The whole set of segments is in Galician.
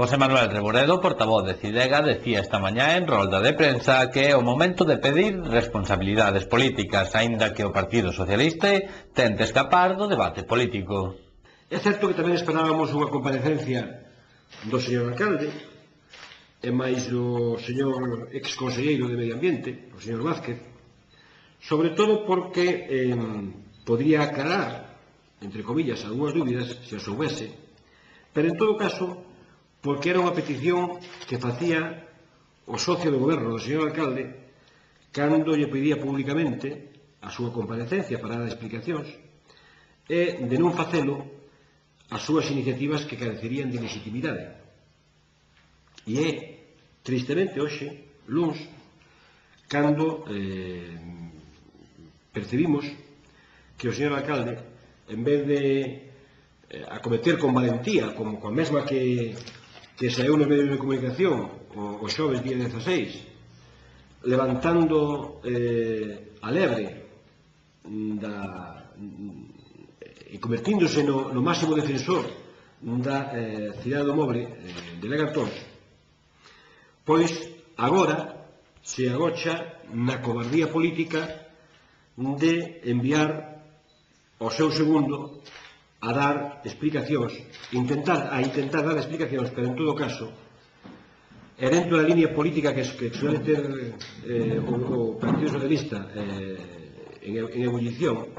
José Manuel Reboredo, portavoz de Cidega, decía esta mañá en rolda de prensa que é o momento de pedir responsabilidades políticas, aínda que o Partido Socialista tente escapar do debate político. É certo que tamén esperábamos unha comparecencia do señor alcalde e máis do señor exconselleiro de Medio Ambiente, o señor Vázquez, sobre todo porque podría aclarar, entre comillas, algunhas dúbidas, se as soubese, pero en todo caso porque era unha petición que facía o socio do goberno do señor alcalde cando lle pedía públicamente a súa comparecencia para dar explicacións e de non facelo as súas iniciativas que carecerían de legitimidade. E é, tristemente, hoxe, luns, cando percibimos que o señor alcalde, en vez de acometer con valentía, como coa mesma que saiu nos medios de comunicación o xoves día 16, levantando a lebre e convertíndose no máximo defensor da cidade do Mobre de Lagartóns, pois agora se agocha na cobardía política de enviar ao seu segundo a dar explicacións, intentar dar explicacións, pero en todo caso, e dentro da línea política que suele ter o Partido Socialista en ebullición,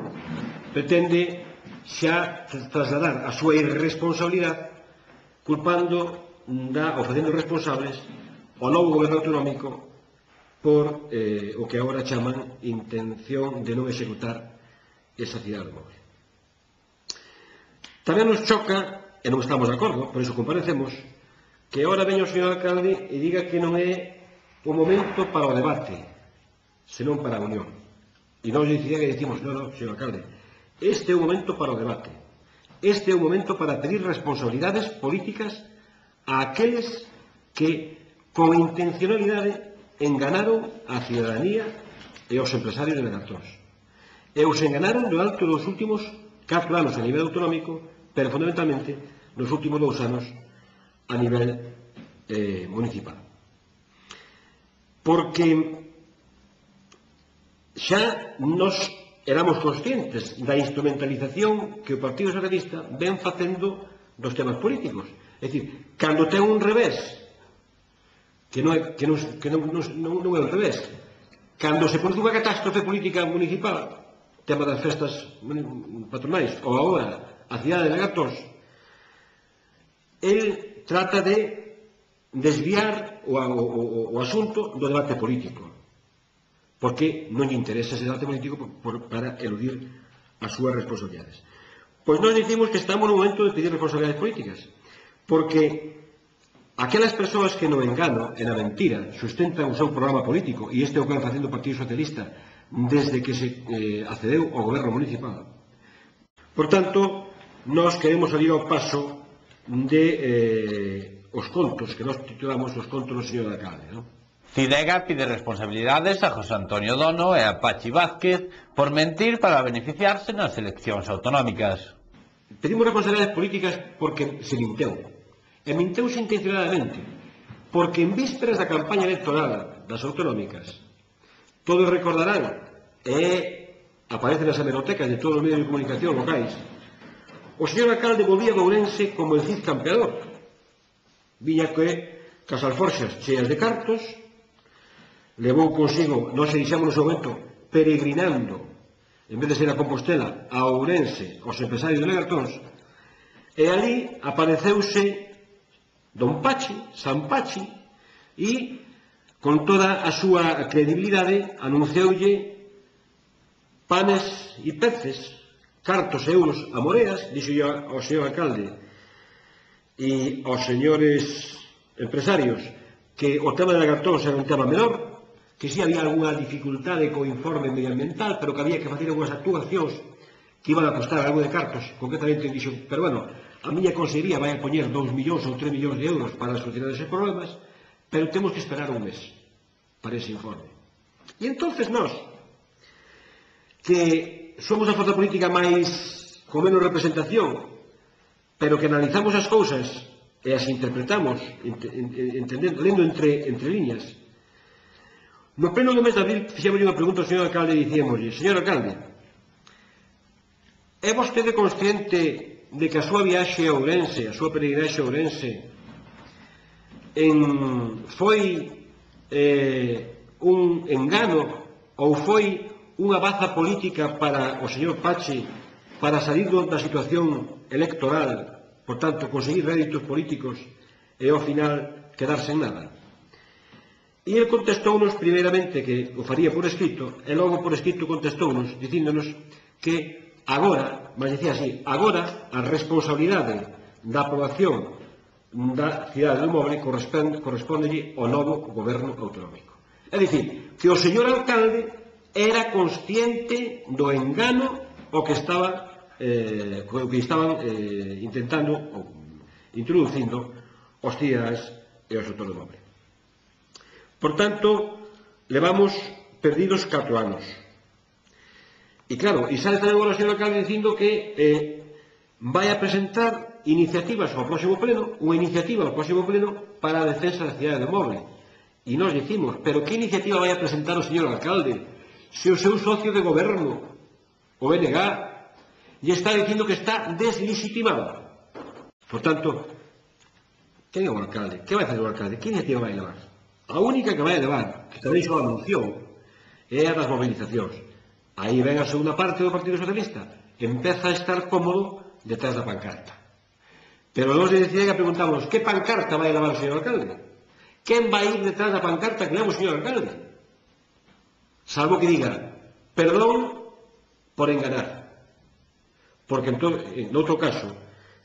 pretende xa trasladar a súa irresponsabilidade culpando ou facendo responsables ao novo goberno autonómico por o que agora chaman intención de non executar esa cidade do Mobre. Tamén nos choca, e non estamos de acordo, por iso comparecemos, que agora veña o señor alcalde e diga que non é o momento para o debate, senón para a unión. E nós dicimos, non, señor alcalde, este é o momento para o debate. Este é o momento para pedir responsabilidades políticas a aqueles que, con intencionalidade, enganaron a cidadanía e aos empresarios de Lagartóns. E os enganaron durante os últimos 4 anos a nivel autonómico, pero fundamentalmente nos últimos 2 anos a nivel municipal. Porque xa nos éramos conscientes da instrumentalización que o Partido Socialista ven facendo dos temas políticos. É dicir, cando ten un revés, que non é un revés, cando se produce unha catástrofe política municipal, tema das festas patronais, ou agora a cidade de Lagartóns, el trata de desviar o asunto do debate político, porque non lle interesa ese debate político para eludir as súas responsabilidades. Pois nós dicimos que estamos no momento de pedir responsabilidades políticas, porque aquelas persoas que no engano e na mentira sustentan o seu programa político, e este é o que vai facendo o Partido Socialista desde que se accedeu ao goberno municipal. Por tanto, nós queremos salir ao paso de os contos que nós titulamos os contos do señor alcalde, non? Cidega pide responsabilidades a José Antonio Dono e a Pachi Vázquez por mentir para beneficiarse nas eleccións autonómicas. Pedimos responsabilidades políticas porque se minteu. E minteuse intencionadamente, porque en vísperas da campaña electoral das autonómicas, todos recordarán, aparece nas hemerotecas de todos os medios de comunicación locais, o señor alcalde volvía de Ourense como el Cid campeador. Viña que cas alforxas cheas de cartos, levou consigo, non se dixamos no seu momento, peregrinando, en vez de ser a Compostela, a Ourense, aos empresarios de Lagartóns, e ali apareceuse Don Pachi, San Pachi, e con toda a súa credibilidade anuncioulle panes e peces, cartos e euros a moreas, dixo ao señor alcalde e aos señores empresarios que o tema de Lagartóns era un tema menor, que si había algunha dificultade co informe medioambiental, pero que había que facer algunhas actuacións que iban a costar algo de cartos, concretamente dixo, pero bueno, a miña consellería vai a poñer 2 millóns ou 3 millóns de euros para solucionar eses problemas, pero temos que esperar un mes para ese informe. E entonces nós, que somos a forza política máis con menos representación, pero que analizamos as cousas e as interpretamos lendo entre líneas. No pleno do mes de abril fixemos unha pregunta ao señor alcalde e dicíamoslle: señor alcalde, é vostede consciente de que a súa viaxe a Ourense, a súa peregrinaxe a Ourense foi un engano ou foi unha baza política para o señor Pachi para salir da situación electoral, por tanto, conseguir réditos políticos e ao final quedarse en nada? E ele contestounos primeiramente que o faría por escrito e logo por escrito contestounos dicíndonos que agora, mas dicía así, agora a responsabilidade da aprobación da cidade do Mobre correspondelle ao novo goberno autonómico. É dicir, que o señor alcalde era consciente do engano o que estaban intentando ou introducindo os CIAs e os autores do Mobre. Por tanto, levamos perdidos 4 anos. E claro, e sale tamén agora o señor alcalde dicindo que vai a presentar iniciativas ao próximo pleno, unha iniciativa ao próximo pleno para a defensa da cidade do Mobre. E nós dicimos, pero que iniciativa vai a presentar o señor alcalde se o seu socio de goberno, o BNG, lle está dicindo que está deslegitimado? Por tanto, quen é o alcalde? Que vai fazer o alcalde? Que iniciativa vai levar? A única que vai levar, que tamén xa o anunciou, é a das movilizacións. Aí ven a segunda parte do Partido Socialista. Empeza a estar cómodo detrás da pancarta. Pero nós de Cidega preguntamos, que pancarta vai levar o señor alcalde? Quen vai ir detrás da pancarta que leva o señor alcalde? Salvo que diga, perdón por enganar. Porque en outro caso,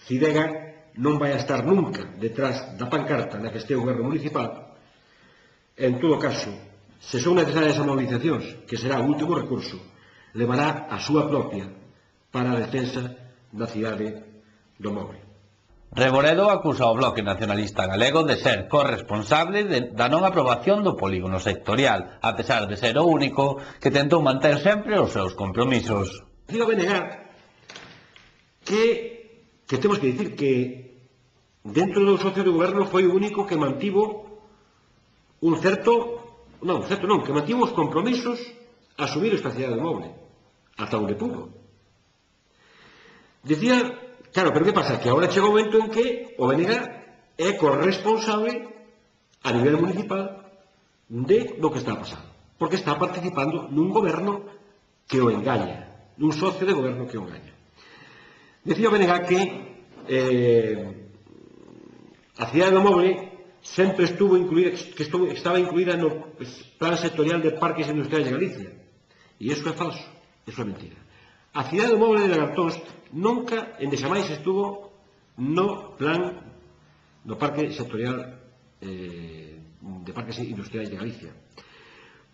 Cidega non vai a estar nunca detrás da pancarta na que este o goberno municipal. En todo caso, se son necesarias as movilizacións, que será o último recurso, levará a súa propia para a defensa da cidade do Mobre. Reboredo acusa ao Bloque Nacionalista Galego de ser corresponsable da non aprobación do polígono sectorial, a pesar de ser o único que tentou manter sempre os seus compromisos. Digo a BNG que temos que dicir que dentro do socio de goberno foi o único que mantivo que mantivo os compromisos a asumir esta cidade do Mobre, ata onde pudo. Dicía, claro, pero que pasa? Que agora chega o momento en que o BNG é corresponsable a nivel municipal do que está pasando, porque está participando nun goberno que o engaña, nun socio de goberno que o engaña. Dicía o BNG que a cidade do Mobre sempre estaba incluída no plan sectorial de parques industriais de Galicia. E iso é falso, iso é mentira. A cidade do Mobre de Lagartóns nunca, endexamais, estuvo no plan do parque sectorial de parques industriais de Galicia.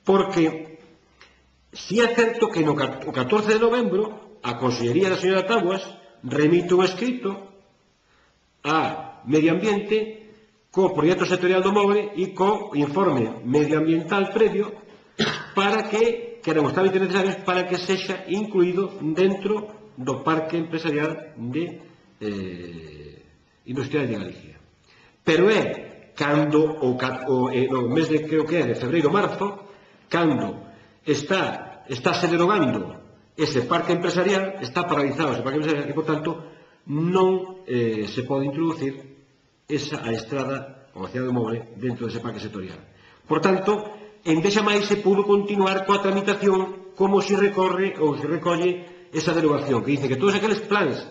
Porque si é certo que o 14 de novembro a Consellería da señora Taboas remite un escrito a Medio Ambiente co proxecto sectorial do Mobre e co informe medioambiental previo para que eran os trámites necesarios para que sexa incluído dentro do parque empresarial de industrial de Galicia. Pero é cando no mes de, creo que é, de febreiro-marzo, cando está se derogando ese parque empresarial, está paralizado ese parque empresarial e, por tanto, non se pode introducir a estrada ou a cidade do Mobre dentro dese parque sectorial. Por tanto, endexamais se pudo continuar coa tramitación como se recorre ou se recolle esa derogación, que dice que todos aqueles plans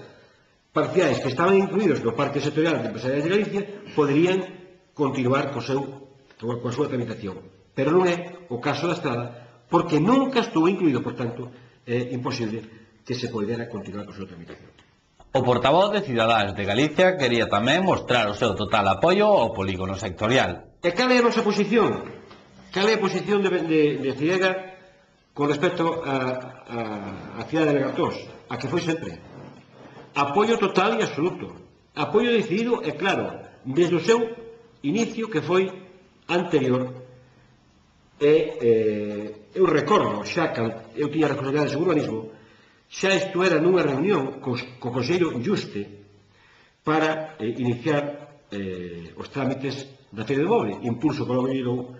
parciais que estaban incluídos no parque sectorial de empresariais de Galicia poderían continuar coa súa tramitación. Pero non é o caso da estrada, porque nunca estuvo incluído, por tanto, é imposible que se podera continuar coa súa tramitación. O portavoz de Ciudadanos de Galicia quería tamén mostrar o seu total apoio ao polígono sectorial. E cal é a nosa posición? Cal é a posición de Cidega con respecto a cidade de Lagartóns? A que foi sempre. Apoio total e absoluto. Apoio decidido e claro, desde o seu inicio, que foi anterior. Eu recordo, xa que eu tiña responsabilidade de urbanismo, xa estuera nunha reunión co conselleiro Juste para iniciar os trámites da Feira do Moble, impulso polo vivido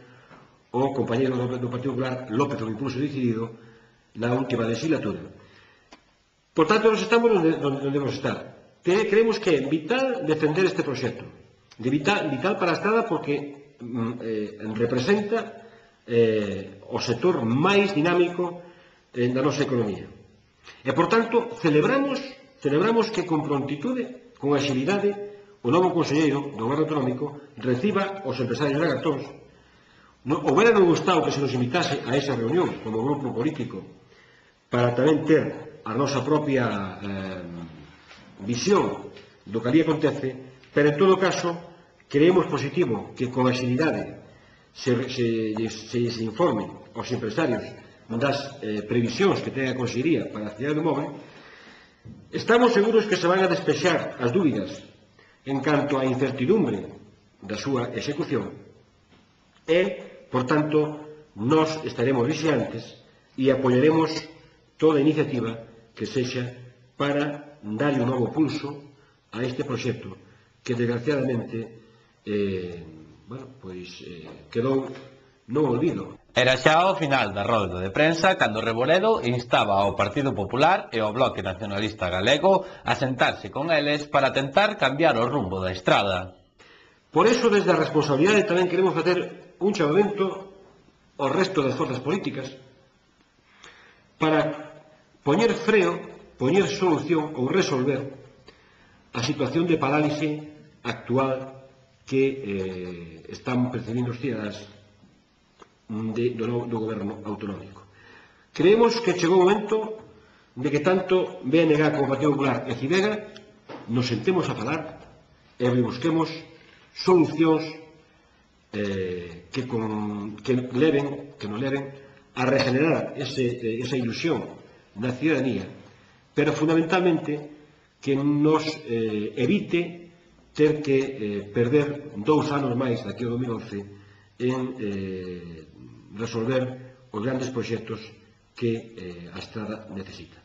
o compañeiro do Partido Popular López, o impulso decidido na última legislatura. Por tanto, nos estamos onde debemos estar. Creemos que é vital defender este proxecto, vital para a Estrada porque representa o sector máis dinámico da nosa economía. E, por tanto, celebramos que con prontitude, con axilidade, o novo conselleiro do Goberno Autonómico reciba os empresarios de Lagartóns. Houbera non gustado que se nos invitase a esa reunión como grupo político para tamén ter a nosa propia visión do que ali acontece, pero en todo caso creemos positivo que con axilidade se informe aos empresarios das previsións que ten a Consellería para a cidade do Moble. Estamos seguros que se van a despexar as dúbidas en canto á incertidumbre da súa execución e, por tanto, nós estaremos vixiantes e apoiaremos toda iniciativa que sexa para darlle un novo pulso a este proxecto que, desgraciadamente, quedou no olvido. Era xa ao final da rolda de prensa cando Reboredo instaba ao Partido Popular e ao Bloque Nacionalista Galego a sentarse con eles para tentar cambiar o rumbo da Estrada. Por eso, desde a responsabilidade, tamén queremos facer un chamamento ao resto das forzas políticas para poñer freo, poñer solución ou resolver a situación de parálise actual que están percibindo os cidadáns do Goberno Autonómico. Creemos que chegou o momento de que tanto BNG como Partido Popular e Cibega nos sentemos a falar e busquemos solucións que nos leven a regenerar esa ilusión na ciudadanía, pero fundamentalmente que nos evite ter que perder 2 anos máis daqui ao 2011 en resolver os grandes proxectos que a Estrada necesita.